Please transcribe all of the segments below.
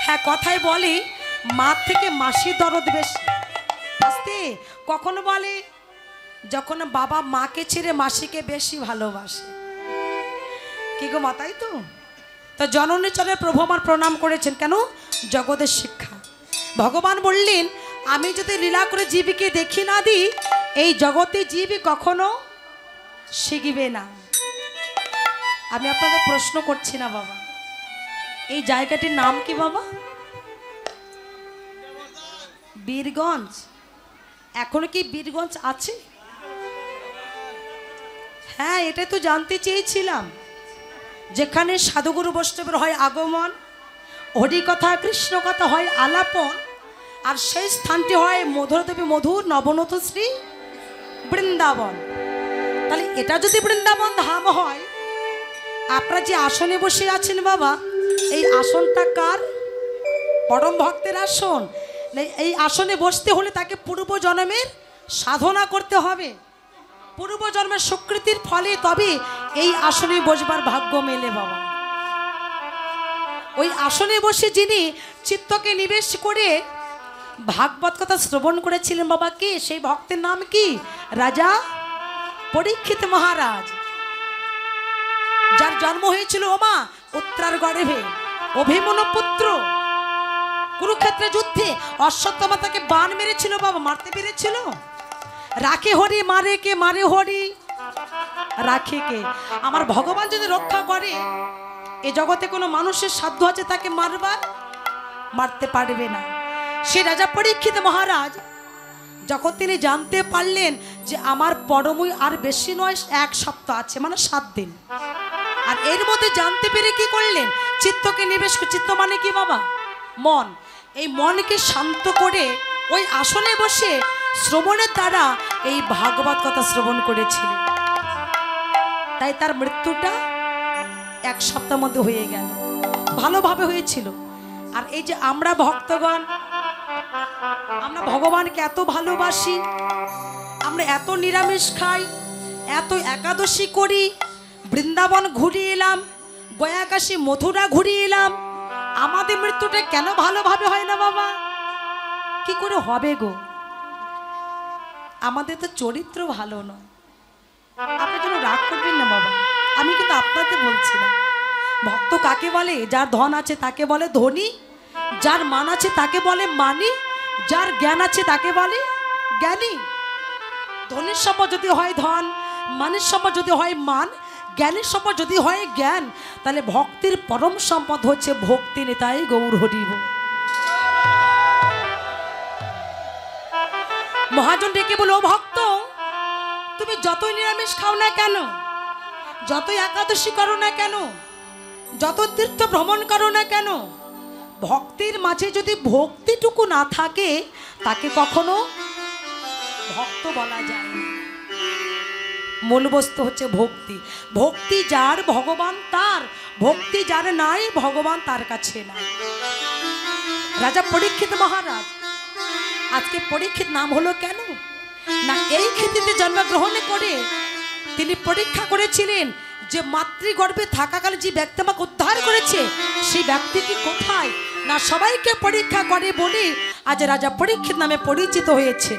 হ্যাঁ, কথায় বলে মা থেকে মাসির দরদ বেশি। বুঝতে কখনো বলে যখন বাবা মাকে ছেড়ে মাসিকে বেশি ভালোবাসে। কি গো মা, তাই তো? তো জননী চরে প্রভু আমার প্রণাম করেছেন কেন? জগতের শিক্ষা। ভগবান বললেন আমি যদি লীলা করে জীবকে দেখি না দিই, এই জগতে জীব কখনো শিখবে না। আমি আপনাদের প্রশ্ন করছি না বাবা, এই জায়গাটির নাম কি বাবা? বীরগঞ্জ। এখনো কি বীরগঞ্জ আছে? হ্যাঁ, এটাই তো জানতে চেয়েছিলাম। যেখানে সাধুগুরু বৈষ্ণবের হয় আগমন, হরিকথা কৃষ্ণ কথা হয় আলাপন, আর সেই স্থানটি হয় মধুরদেবী মধুর নবনত শ্রী বৃন্দাবন। তাহলে এটা যদি বৃন্দাবন ধাম হয়, আপনারা যে আসনে বসে আছেন বাবা, এই আসনটা কার? পরম ভক্তের আসন। এই আসনে বসতে হলে তাকে পূর্ব জন্মের সাধনা করতে হবে, পূর্ব জন্মের স্বীকৃতির ফলে তবে এই আসনে বসবার ভাগ্য মেলে বাবা। ওই আসনে বসে যিনি চিত্তকে নিবেশ করে ভাগবত কথা শ্রবণ করেছিলেন বাবা, কে সেই ভক্তের নাম কি? রাজা পরীক্ষিত মহারাজ, যার জন্ম হয়েছিল ওমা উত্তরার গর্ভে, অভিমন্যু পুত্র। কুরুক্ষেত্রে যুদ্ধে অশ্বত্থামা তাকে বাণ মেরেছিল বাবা, মারতে পেরেছিল? রাখে হরি মারে কে? মারে হরি, রাখে কে? আমার ভগবান যদি রক্ষা করে, এ জগতে কোনো মানুষের সাধ্য আছে তাকে মারবার? মারতে পারবে না। সে রাজা পরীক্ষিত মহারাজ যখন তিনি জানতে পারলেন যে আমার পরমই আর বেশি নয়, 1 সপ্তাহ আছে, মানে 7 দিন, আর এর মধ্যে জানতে পেরে কি করলেন? চিত্তকে নিবেশ। চিত্ত মানে কি বাবা? মন। এই মনকে শান্ত করে ওই আসনে বসে শ্রবণের দ্বারা এই ভাগবত কথা শ্রবণ করেছিলেন। তাই তার মৃত্যুটা 1 সপ্তাহের মধ্যে হয়ে গেল, ভালোভাবে হয়েছিল। আর এই যে আমরা ভক্তগণ, আমরা ভগবানকে এত ভালোবাসি, আমরা এত নিরামিষ খাই, এত একাদশী করি, বৃন্দাবন ঘুরিয়ে এলাম, গয়াকাশী মথুরা ঘুরিয়ে এলাম, আমাদের মৃত্যুটা কেন ভালোভাবে হয় না বাবা? কি করে হবে গো? আমাদের তো চরিত্র ভালো নয়। আপনার জন্য রাগ করবেন না বাবা, আমি কিন্তু আপনাকে বলছি না। ভক্ত কাকে বলে? যার ধন আছে তাকে বলে ধনী, যার মান আছে তাকে বলে মানি, যার জ্ঞান আছে তাকে বলে জ্ঞানী। ধনীর সম্পদ যদি হয় ধন, মানের সম্পদ যদি হয় মান, জ্ঞানের সম্পদ যদি হয় জ্ঞান, তাহলে ভক্তির পরম সম্পদ হচ্ছে ভক্তি। নেতাই গৌর হরি বল। মহাজন ডেকে বলো, ভক্ত তুমি যতই নিরামিষ খাও না কেন, যতই একাদশী করো না কেন, যত তীর্থ ভ্রমণ করো না কেন, ভক্তির মাঝে যদি ভক্তিটুকু না থাকে তাকে কখনো ভক্ত বলা যায় না। মূল বস্তু হচ্ছে ভক্তি। ভক্তি যার ভগবান তার, ভক্তি যার নাই ভগবান তার কাছে নাই। রাজা পরীক্ষিত মহারাজ, আজকে পরীক্ষিত নাম হলো কেন না? এই ক্ষেত্রে জন্মগ্রহণ করে তিনি পরীক্ষা করেছিলেন যে মাতৃগর্ভে থাকাকালে যে ব্যক্তি আমাকে উদ্ধার করেছে সেই ব্যক্তিটি কোথায় না? সবাইকে পরীক্ষা করে বলে আজ রাজা পরীক্ষিত নামে পরিচিত হয়েছে।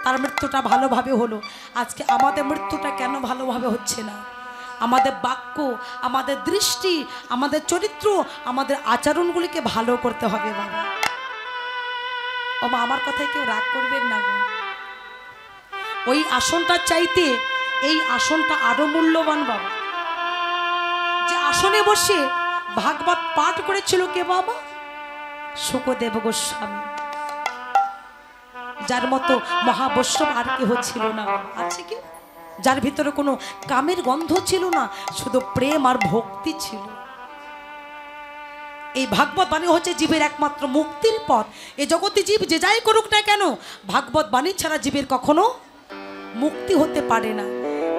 তার মৃত্যুটা ভালোভাবে হলো। আজকে আমাদের মৃত্যুটা কেন ভালোভাবে হচ্ছে না? আমাদের বাক্য, আমাদের দৃষ্টি, আমাদের চরিত্র, আমাদের আচরণগুলিকে ভালো করতে হবে বাবা। ও মা, আমার কথায় কেউ রাগ করবেন না গো। ওই আসনটা চাইতে এই আসনটা আরো মূল্যবান বাবা। যে আসনে বসে ভাগবত পাঠ করেছিল কে বাবা? শুকদেব গোস্বামী। যার মতো মহাবৈষ্ণব আর কেহ ছিল না। আছে কি? যার ভিতরে কোনো কামের গন্ধ ছিল না, শুধু প্রেম আর ভক্তি ছিল। এই ভাগবত বাণী হচ্ছে জীবের একমাত্র মুক্তির পথ। এই জগতে জীব যে যাই করুক না কেন, ভাগবত বাণী ছাড়া জীবের কখনো মুক্তি হতে পারে না।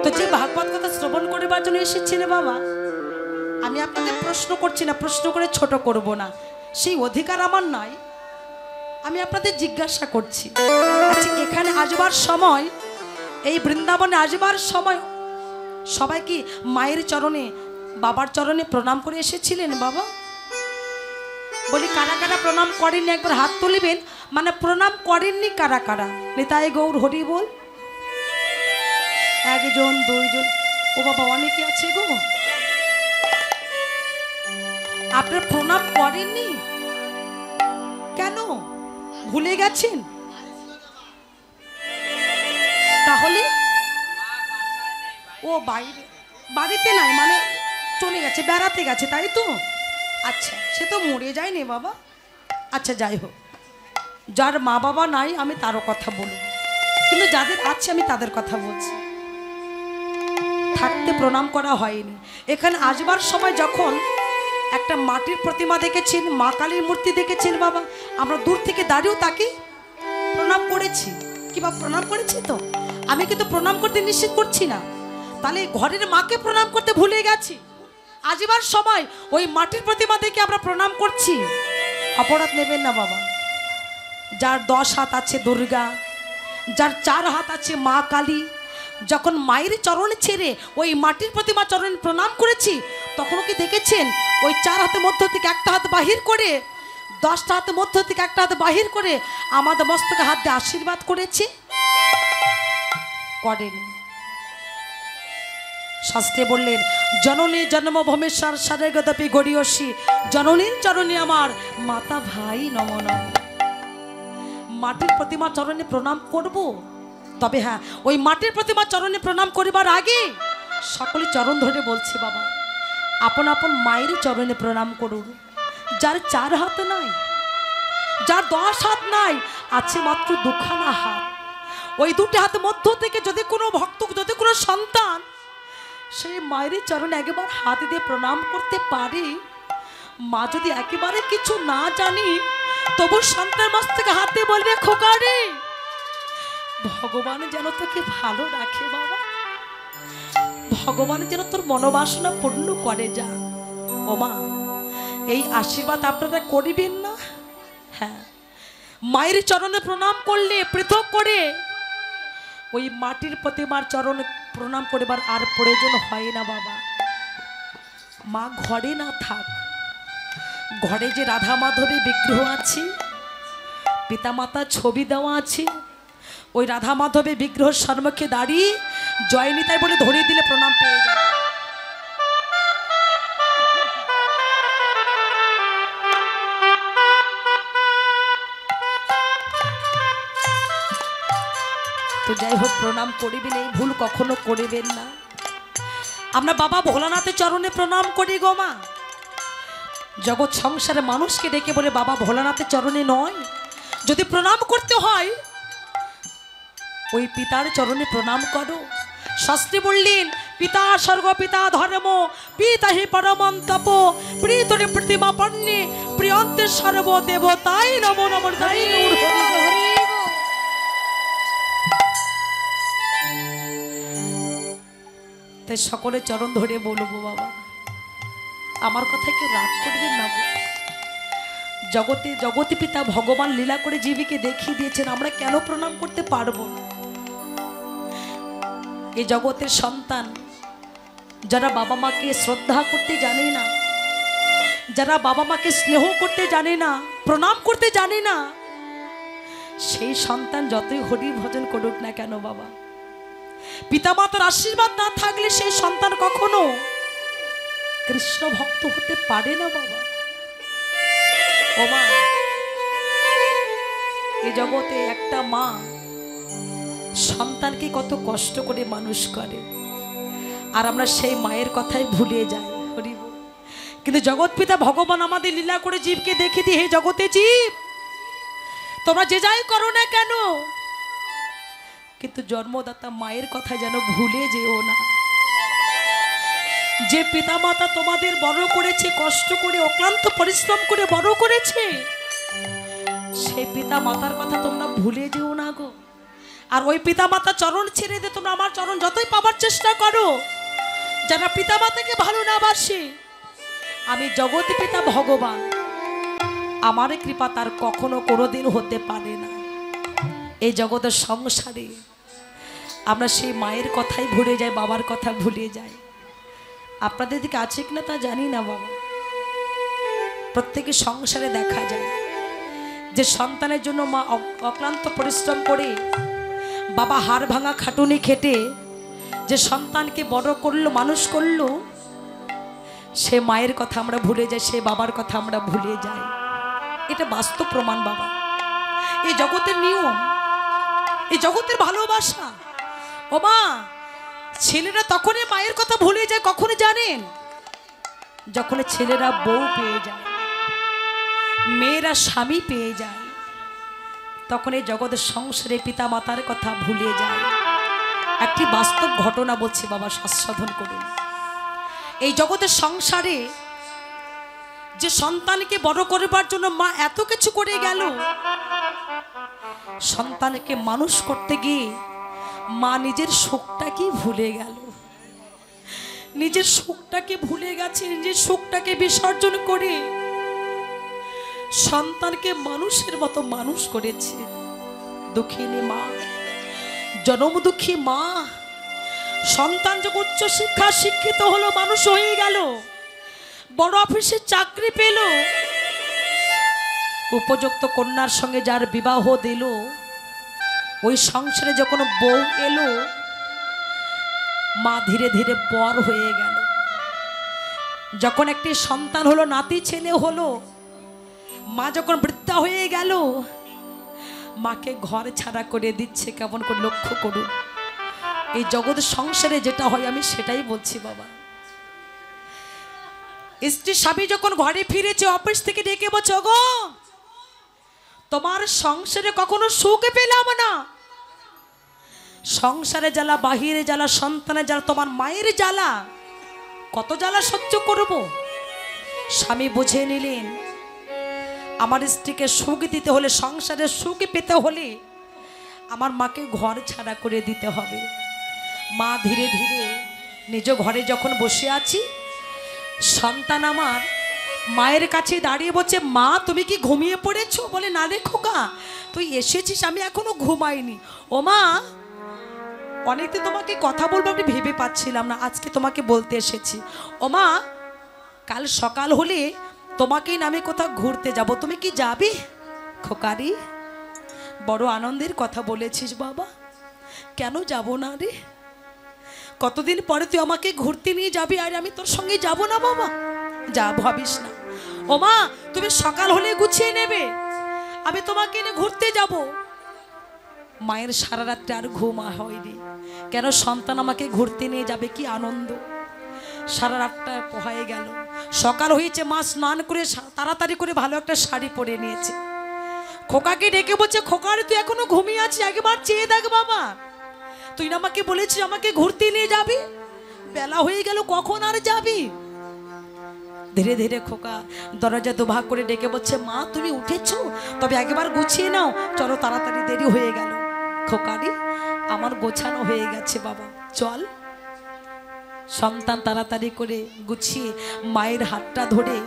তো যে ভাগবত কথা শ্রবণ করিবার জন্য এসেছেন বাবা, আমি আপনাদের প্রশ্ন করছি না, প্রশ্ন করে ছোট করব না, সেই অধিকার আমার নাই। আমি আপনাদের জিজ্ঞাসা করছি, আচ্ছা এখানে আসবার সময়, এই বৃন্দাবনে আসবার সময় সবাই কি মায়ের চরণে বাবার চরণে প্রণাম করে এসেছিলেন বাবা? বলি কারা কারা প্রণাম করেননি একবার হাত তুলিবেন। মানে প্রণাম করেননি কারা কারা? নিতাই গৌর হরি বল। একজন দুইজন, ও বাবা অনেকে আছে গো। আপনারা প্রণাম করেননি কেন? ভুলে গেছেন? তাহলে ও বাইরে, বাড়িতে নাই মানে চলে গেছে, বেড়াতে গেছে, তাই তো? আচ্ছা, সে তো মরে যায়নি বাবা। আচ্ছা যাই হোক, যার মা বাবা নাই আমি তারও কথা বলব, কিন্তু যাদের আছে আমি তাদের কথা বলছি। থাকতে প্রণাম করা হয়নি। এখানে আসবার সময় যখন একটা মাটির প্রতিমা দেখেছেন, মা কালীর মূর্তি দেখেছেন বাবা, আমরা দূর থেকে দাঁড়িয়েও তাকে প্রণাম করেছি। কিংবা প্রণাম করেছি তো? আমি কিন্তু প্রণাম করতে নিষেধ করছি না। তাহলে ঘরের মাকে প্রণাম করতে ভুলে গেছি, আসবার সময় ওই মাটির প্রতিমা দেখে আমরা প্রণাম করছি। অপরাধ নেবেন না বাবা। যার 10 হাত আছে দুর্গা, যার 4 হাত আছে মা কালী, যখন মায়ের চরণে ছেড়ে ওই মাটির প্রতিমা চরণে প্রণাম করেছি, তখনও কি দেখেছেন ওই 4 হাতের মধ্য থেকে একটা হাত বাহির করে, 10টা হাতের মধ্য থেকে একটা হাত বাহির করে আমাদের মস্তকে হাত দিয়ে আশীর্বাদ করেছে? করেনি। শাস্ত্রে বললেন জননী জন্মভূমেশ্বর সারে গদপি গড়িয়সী, জননীর চরণে আমার মাতা ভাই নম নম। মাটির প্রতিমা চরণে প্রণাম করব, তবে হ্যাঁ ওই মাটির প্রতিমা চরণে প্রণাম করিবার আগে সকলে চরণ ধরে বলছি বাবা, আপন আপন মায়ের চরণে প্রণাম করুন। যার 4 হাত নাই, যার 10 হাত নাই, আছে মাত্র 2খানা হাত, ওই 2টি হাত মধ্য থেকে যদি কোনো ভক্ত, যদি কোনো সন্তান সেই মায়ের চরণে একবার হাত দিয়ে প্রণাম করতে পারে, মা যদি একেবারে কিছু না জানি তবু সন্তান মস্তকে হাত দিয়ে বলবে খোকা রে, ভগবান যেন তোকে ভালো রাখে বাবা, ভগবান যেন তোর মনোবাসনা পূর্ণ করে। যা ও মা, এই আশীর্বাদ আপনারা করিবেন না? হ্যাঁ, মায়ের চরণে প্রণাম করলে পৃথক করে ওই মাটির প্রতিমার চরণে প্রণাম করিবার আর প্রয়োজন হয় না বাবা। মা ঘরে না থাক, ঘরে যে রাধা মাধবের বিগ্রহ আছে, পিতামাতা ছবি দেওয়া আছে, ওই রাধা মাধবের বিগ্রহ সম্মুখে দাঁড়িয়ে জয় নিতাই বলে ধরিয়ে দিলে প্রণাম পেয়ে যাবে। তো যাই হোক, প্রণাম করিবেন, এই ভুল কখনো করিবেন না। আমরা বাবা ভোলানাথের চরণে প্রণাম করি গো মা। জগৎ সংসারে মানুষকে ডেকে বলে বাবা ভোলানাথের চরণে নয়, যদি প্রণাম করতে হয় ওই পিতার চরণে প্রণাম করো। শাস্ত্রে বললেন পিতা স্বর্গ পিতা ধর্ম পিতা হি পরমং তপ প্রীতরে প্রতিমা পণ্যে প্রিয়ন্তে সর্ব দেবতাই নমো নমো। তাই সকলে চরণ ধরে বলবো বাবা, আমার কথা কেউ রাগ করবেন না। জগতে জগতে পিতা ভগবান লীলা করে জীবীকে দেখিয়ে দিয়েছেন, আমরা কেন প্রণাম করতে পারবো না? এই জগতের সন্তান যারা বাবা মাকে শ্রদ্ধা করতে জানে না, যারা বাবা মাকে স্নেহ করতে জানে না, প্রণাম করতে জানে না, সেই সন্তান যতই হরি ভজন করুক না কেন বাবা, পিতামাতার আশীর্বাদ না থাকলে সেই সন্তান কখনো কৃষ্ণ ভক্ত হতে পারে না বাবা। ও মা, এই জগতে একটা মা সন্তানকে কত কষ্ট করে মানুষ করে, আর আমরা সেই মায়ের কথাই ভুলে যাই। হরি বল। কিন্তু জগৎ পিতা ভগবান আমাদের লীলা করে জীবকে দেখে দিয়ে, হে জগতে জীব তোমরা যে যাই করো না কেন, কিন্তু জন্মদাতা মায়ের কথা যেন ভুলে যেও না। যে পিতা মাতা তোমাদের বড় করেছে, কষ্ট করে অক্লান্ত পরিশ্রম করে বড় করেছে, সেই পিতা মাতার কথা তোমরা ভুলে যেও না গো। আর ওই পিতা মাতা চরণ ছেড়ে দিয়ে তোমরা আমার চরণ যতই পাবার চেষ্টা করো, যারা পিতা মাতাকে ভালো না বাসে, আমি জগৎ পিতা ভগবান, আমার কৃপা তার কখনো কোনোদিন হতে পারে না। এই জগতের সংসারে আমরা সেই মায়ের কথাই ভুলে যাই, বাবার কথা ভুলে যাই। আপনাদের দিকে আছে কিনা তা জানি না বাবা। প্রত্যেকের সংসারে দেখা যায় যে সন্তানের জন্য মা অক্লান্ত পরিশ্রম করে, বাবা হাড় ভাঙা খাটুনি খেটে যে সন্তানকে বড় করলো, মানুষ করলো, সে মায়ের কথা আমরা ভুলে যাই, সে বাবার কথা আমরা ভুলে যাই। এটা বাস্তব প্রমাণ বাবা। এই জগতের নিয়ম, এই জগতের ভালোবাসা। ও মা, ছেলেরা তখনই মায়ের কথা ভুলে যায় কখনো জানেন? যখন ছেলেরা বউ পেয়ে যায়, মেয়েরা স্বামী পেয়ে যায়, তখন এই জগতের সংসারে পিতা মাতার কথা ভুলে যায়। একটি বাস্তব ঘটনা বলছি বাবা, আস্বাদন করুন। এই জগতের সংসারে যে সন্তানকে বড় করবার জন্য মা এত কিছু করে গেল, সন্তানকে মানুষ করতে গিয়ে মা নিজের সুখটাকে ভুলে গেল, নিজের সুখটাকে ভুলে গেছে, নিজের সুখটাকে বিসর্জন করে সন্তানকে মানুষের মতো মানুষ করেছে। দুঃখিনী মা, জনম দুঃখী মা। সন্তান যখন উচ্চ শিক্ষা শিক্ষিত হলো, মানুষ হয়ে গেল, বড় অফিসে চাকরি পেল, উপযুক্ত কন্যার সঙ্গে যার বিবাহ দিল, ওই সংসারে যখন বউ এলো, মা ধীরে ধীরে পর হয়ে গেল। যখন একটি সন্তান হলো, নাতি ছেলে হলো, মা যখন বৃদ্ধা হয়ে গেল, মাকে ঘর ছাড়া করে দিচ্ছে। কেমন করে লক্ষ্য করুন। এই জগৎ সংসারে যেটা হয় আমি সেটাই বলছি বাবা। স্ত্রী স্বামী যখন ঘরে ফিরেছে, অফিস থেকে ডেকে বলছে, গো তোমার সংসারে কখনো সুখ পেলাম না, সংসারে জ্বালা, বাহিরে জ্বালা, সন্তানের জ্বালা, তোমার মায়ের জ্বালা, কত জ্বালা সহ্য করব। স্বামী বুঝে নিলেন, আমার স্ত্রীকে সুখ দিতে হলে, সংসারে সুখ পেতে হলে আমার মাকে ঘর ছাড়া করে দিতে হবে। মা ধীরে ধীরে নিজ ঘরে যখন বসে আছি, সন্তান আমার মায়ের কাছে দাঁড়িয়ে বলছে, মা তুমি কি ঘুমিয়ে পড়েছো? বলে, না রে খোকা, তুই এসেছিস, আমি এখনো ঘুমাইনি। ও মা, অনেকদিন তোমাকে কথা বলবো আমি ভেবে পাচ্ছিলাম না, আজকে তোমাকে বলতে এসেছি। ও মা, কাল সকাল হলে তোমাকেই নামে কোথাও ঘুরতে যাব, তুমি কি যাবে? খোকারি, বড় আনন্দের কথা বলেছিস বাবা, কেন যাব না রে? কতদিন পরে তুই আমাকে ঘুরতে নিয়ে যাবি, আর আমি তোর সঙ্গে যাব না বাবা? যা, ভাবিস না। ও মা, তুমি সকাল হলে গুছিয়ে নেবে, আমি তোমাকে নিয়ে ঘুরতে যাব। মায়ের সারা রাত্রে আর ঘুম হয়নি। কেন? সন্তান আমাকে ঘুরতে নিয়ে যাবে, কি আনন্দ। সারা রাতটা পোহায়ে গেল, সকাল হয়েছে, মা স্নান করে তাড়াতাড়ি করে ভালো একটা শাড়ি পরে নিয়েছে। খোকাকে ডেকে বলছে, খোকা রে তুই এখনো ঘুমিয়ে আছিস, একবার চেয়ে দেখ বাবা, তুই না আমাকে বলেছিস আমাকে ঘুরতে নিয়ে যাবি, বেলা হয়ে গেল, কখন আর যাবি? ধীরে ধীরে খোকা দরজা দুভাগ করে ডেকে বলছে, মা তুমি উঠেছো, তবে একবার গুছিয়ে নাও, চলো তাড়াতাড়ি, দেরি হয়ে গেল। খোকারি, আমার গোছানো হয়ে গেছে বাবা, চল। সন্তান তাড়াতাড়ি করে গুছিয়ে মায়ের হাতটা ধরে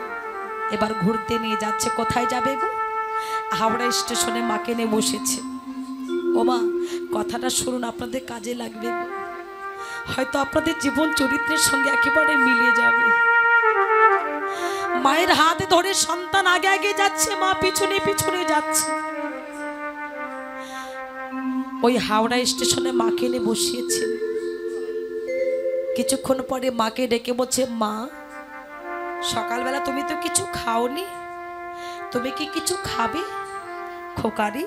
এবার ঘুরতে নিয়ে যাচ্ছে। কোথায় যাবে গো? হাওড়া স্টেশনে মাকে নিয়ে বসেছে। ও মা, কথাটা শুনুন, আপনাদের কাজে লাগবে, হয়তো আপনাদের জীবন চরিত্রের সঙ্গে একেবারে মিলে যাবে। মায়ের হাত ধরে সন্তান আগে আগে যাচ্ছে, মা পিছনে পিছনে যাচ্ছে। ওই হাওড়া স্টেশনে মাকে নিয়ে বসিয়েছে। কিছুক্ষণ পরে মাকে ডেকে বলছে, মা সকালবেলা তুমি তো কিছু খাওনি, তুমি কি কিছু খাবে? খোকারি,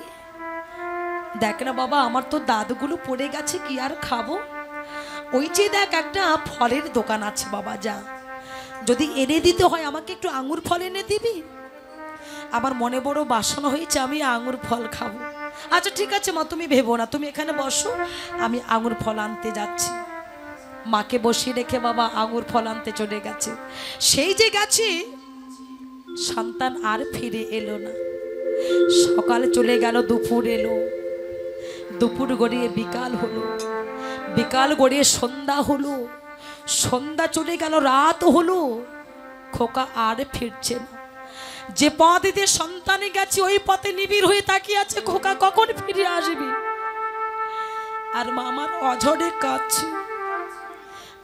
দেখ না বাবা, আমার তো দাঁতগুলো পড়ে গেছে, কি আর খাবো? ওই যে দেখ একটা ফলের দোকান আছে বাবা, যা, যদি এনে দিতে হয় আমাকে একটু আঙুর ফল এনে দিবি, আমার মনে বড় বাসনা হয়েছে, আমি আঙুর ফল খাবো। আচ্ছা ঠিক আছে মা, তুমি ভেবো না, তুমি এখানে বসো, আমি আঙুর ফল আনতে যাচ্ছি। মাকে বসিয়ে রেখে বাবা আঙুর ফল আনতে চলে গেছে। সেই যে গেছে, সন্তান আর ফিরে এলো না। সকাল চলে গেল, দুপুর এলো, দুপুর গড়িয়ে বিকাল হলো, বিকাল গড়িয়ে সন্ধ্যা হলো, সন্ধ্যা চলে গেল, রাত হলো, খোকা আর ফিরছে না। যে পথ দিয়ে সন্তানে গেছে ওই পথে নিবিড় হয়ে তাকিয়ে আছে, খোকা কখন ফিরে আসবি? আর মা আমার অঝরে কাঁদছে,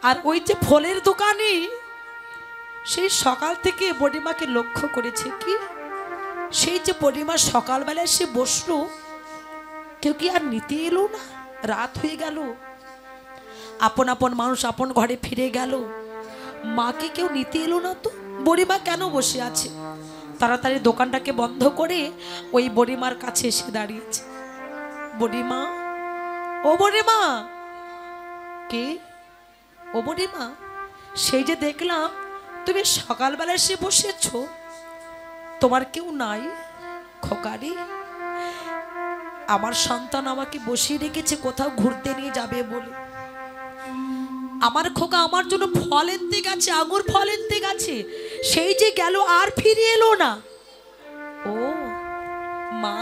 আর ওই যে ফলের দোকানে সেই সকাল থেকে বড়িমাকে লক্ষ্য করেছে কি, সেই যে বড়িমা সকালবেলায় সে বসলো, কেউ কি আর নিতে এলো না? রাত হয়ে গেল, আপন আপন মানুষ আপন ঘরে ফিরে গেল, মাকে কেউ নিতে এলো না। তো বড়িমা কেন বসে আছে? তাড়াতাড়ি দোকানটাকে বন্ধ করে ওই বড়িমার কাছে এসে দাঁড়িয়েছে। বড়িমা, ও বড়িমা। কে? ও বড়িমা, সেই যে দেখলাম তুমি সকালবেলা এসে বসেছ, তোমার কেউ নাই? খোকারি, আমার সন্তান আমাকে বসিয়ে রেখেছে কোথাও ঘুরতে নিয়ে যাবে বলে। আমার খোকা আমার জন্য ফল এনতে গেছে, আঙুর ফল এনতে গেছে, সেই যে গেল আর ফিরে এলো না। ও মা,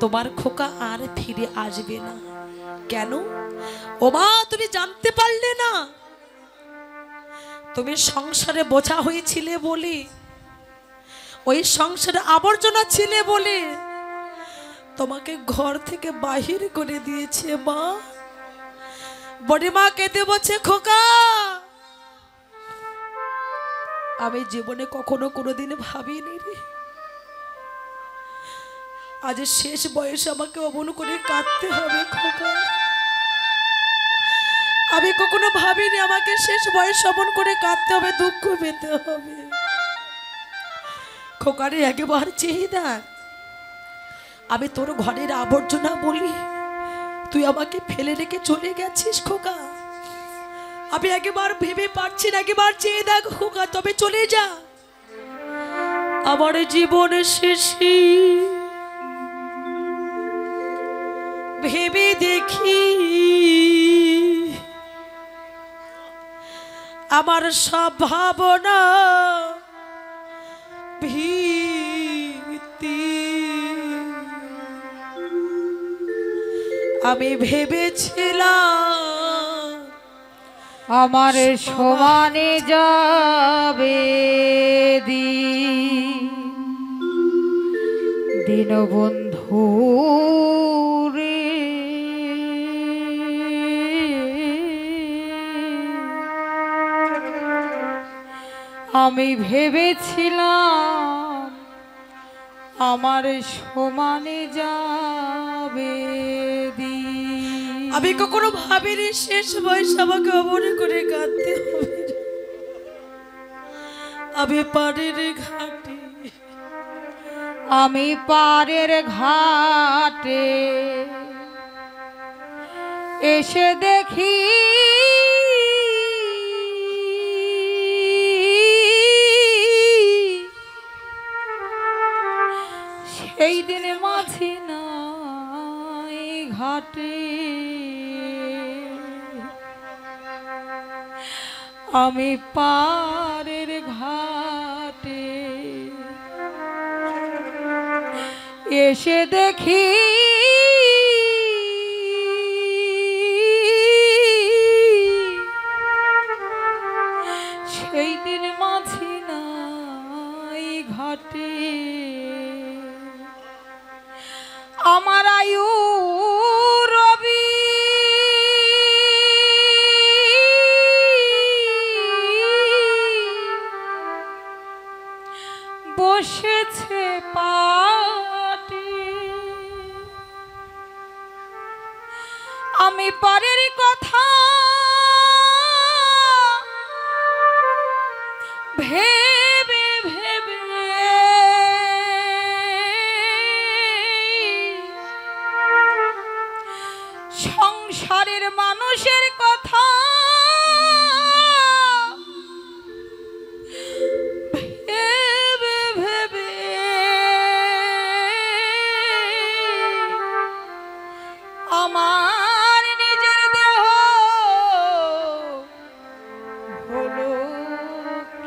তোমার খোকা আর ফিরে আসবে না। কেন? ও মা, তুমি জানতে পারলে না? তুমি সংসারে বোঝা হয়েছিলে বলে, ওই সংসারে আবর্জনা ছিলে বলে তোমাকে ঘর থেকে বাহির করে দিয়েছে মা। বড়িমা কেঁদে বলছে, খোকা, আমি জীবনে কখনো কোনোদিন ভাবিনি রে, আজ শেষ বয়সে আমাকে অমন করে কাঁদতে হবে। খোকা, আমি কখনো ভাবিনি আমাকে শেষ বয়স অমন করে কাঁদতে হবে, দুঃখ পেতে হবে। খোকারে একবার চেয়ে দেখ, আমি তোর ঘরের আবর্জনা বলি, তুই আমাকে ফেলে রেখে চলে গেছিস। খোকা, আমি একবার ভেবে পাচ্ছি না, একবার চেয়ে দেখ খোকা, তবে চলে যা। আমার জীবনের শেষে ভেবে দেখি আমার সব ভাবনা ভীতি, আমি ভেবেছিলাম আমার সমানে যাবে দীনবন্ধু রে। আমি ভেবেছিলাম আমার সমানে যাবে দিন। আমি কখনো ভাবিনি শেষ বয়স আমাকে অমন করে কাঁদতে হবে। আমি পাড়ের ঘাটে, আমি পাড়ের ঘাটে এসে দেখি সেই দিনে মাঝি নাই ঘাটে। আমি পাড়ের ঘাটে এসে দেখি সেই দিন মাঝি নাই ঘাটে। আমার আয়ু রবি বসেছে পাটে। আমি পরের কথা ভেবে ভেবে সংসারের মানুষের কথা ভেবে ভেবে আমার নিজের দেহ হলো কি।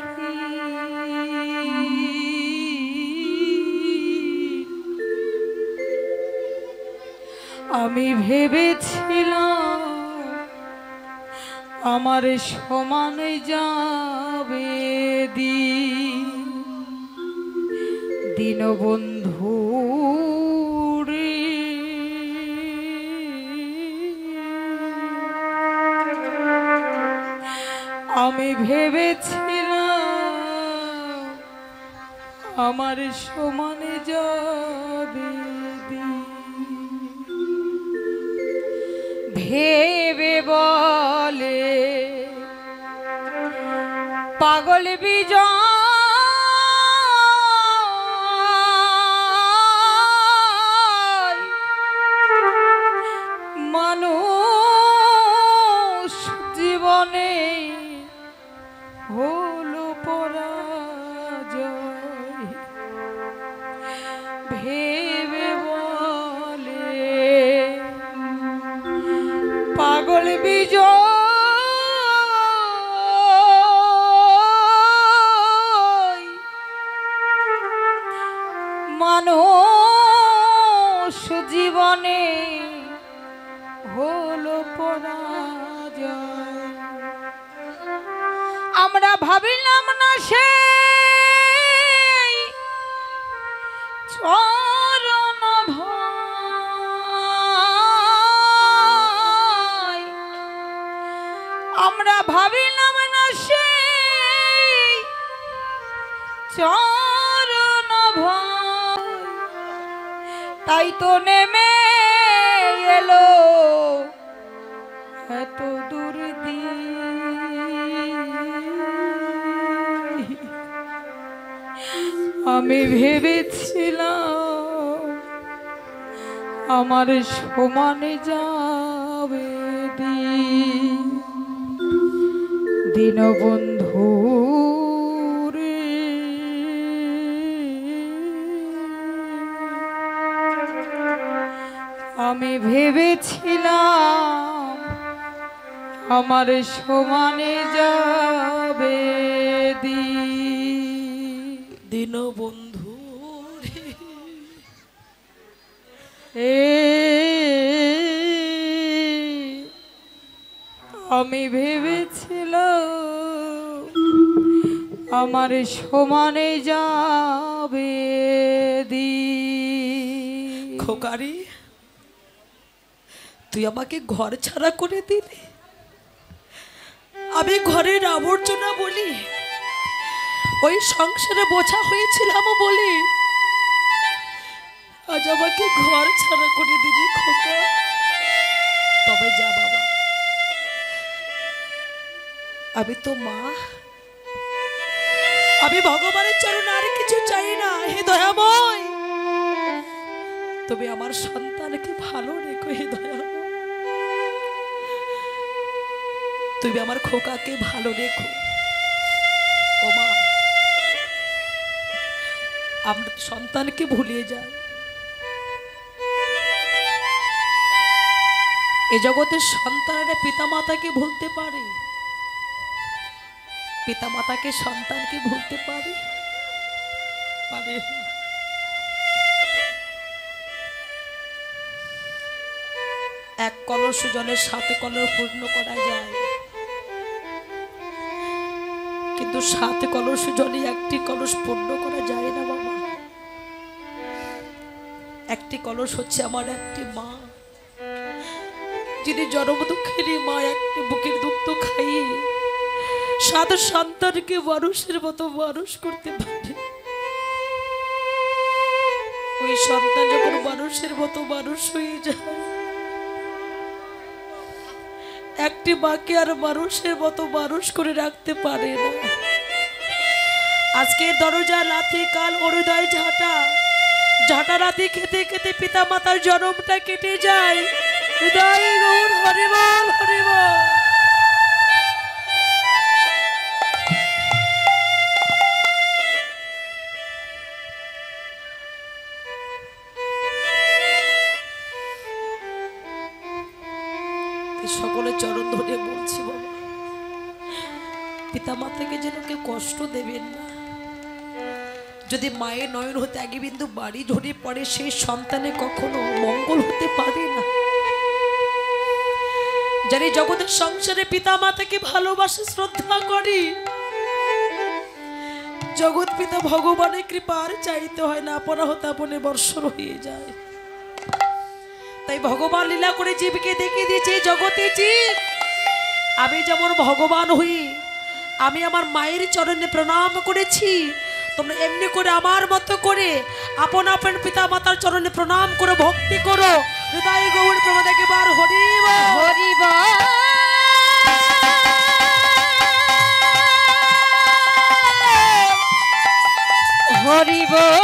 আমি ভেবেছিলাম আমার সমানে যাবে দীনবন্ধু রে। আমি ভেবেছিলাম আমার সমানে যাবে দিন। ভেবে বলে পাগল বিজয়, মানুষ জীবনে হলো পরাজয়। ভেবে বলে পাগল বিজয়, মানুষ জীবনে হলো পরাজয়। আমরা ভাবিলাম না সেই চরণ ভয়, আমরা ভাবিলাম না সেই চরণ ভয়, তাই তো নেমে এলো এত দূর দিয়ে। আমি ভেবেছিলাম আমার সমানে যাবে দিন। দীনবন্ধু রে, আমি ভেবেছিলাম আমার সমানে যাবে দীনবন্ধু আমি ভেবেছিলাম আমার সমানে যাবে খোকারি, তুই আমাকে ঘর ছাড়া করে দিলি। আমি ঘরের আবর্জনা বলি, ওই সংসারে বোঝা হয়েছিলাম বলি আজ আমাকে ঘর ছাড়া করে দিলি খোকা। তবে যা বাবা, আমি তো মা, আমি ভগবানের চরণে আর কিছু চাই না। হে দয়াময়, তুমি আমার সন্তানকে ভালো রেখো। হে দয়াময়, তুমি আমার খোকাকে ভালো রেখো। ও মা, আমরা সন্তানকে ভুলিয়ে যাই। এ জগতের সন্তানেরা পিতা মাতাকে ভুলতে পারে, পিতা মাতাকে সন্তানকে ভুলতে পারে পারে না। এক কলস জলের 7 কলস পূর্ণ করা যায়, কিন্তু 7 কলস জলে একটি কলস পূর্ণ করা যায় না বাবা। একটি কলস হচ্ছে আমার একটি মা, যিনি জন্ম দুঃখেরই মা, একটি বুকের দুঃখ খাইয়ে 7 সন্তানকে মানুষের মতো মানুষ করতে পারে। ওই সন্তান যখন মানুষের মতো মানুষ হয়ে যায়, একটি মাকে আর মানুষের মতো মানুষ করে রাখতে পারে না। আজকের দরজা লাথি, কাল অরুদয় ঝাঁটা, ঝাঁটা লাথি খেতে খেতে পিতা মাতার জন্মটা কেটে যায়। হৃদয় গৌর হরিবল হরিবল। সকলে চরণ ধরে বলছি বাবা, পিতা মাতাকে যেন কেউ কষ্ট দেবেন না। যদি মায়ের নয়ন হতে আগে বিন্দু বাড়ি ঝরে পড়ে, সেই সন্তানে কখনো মঙ্গল হতে পারে না। যারা জগতের সংসারে পিতা মাতাকে ভালোবাসে, শ্রদ্ধা করে, জগৎ পিতা ভগবানের কৃপা আর চাইতে হয় না, আপনা হতে আপনে বর্ষর হয়ে যায়। তাই ভগবান লীলা করে জীবকে দেখিয়ে দিয়েছে, জগতে জীব আমি যেমন ভগবান হই আমি আমার মায়ের চরণে প্রণাম করেছি, তোমরা এমনি করে আমার মতো করে আপন আপন পিতা মাতার চরণে প্রণাম করো, ভক্তি করো। হৃদয় গৌর প্রমাদ একবার হরি বল। হরি বল হরি বল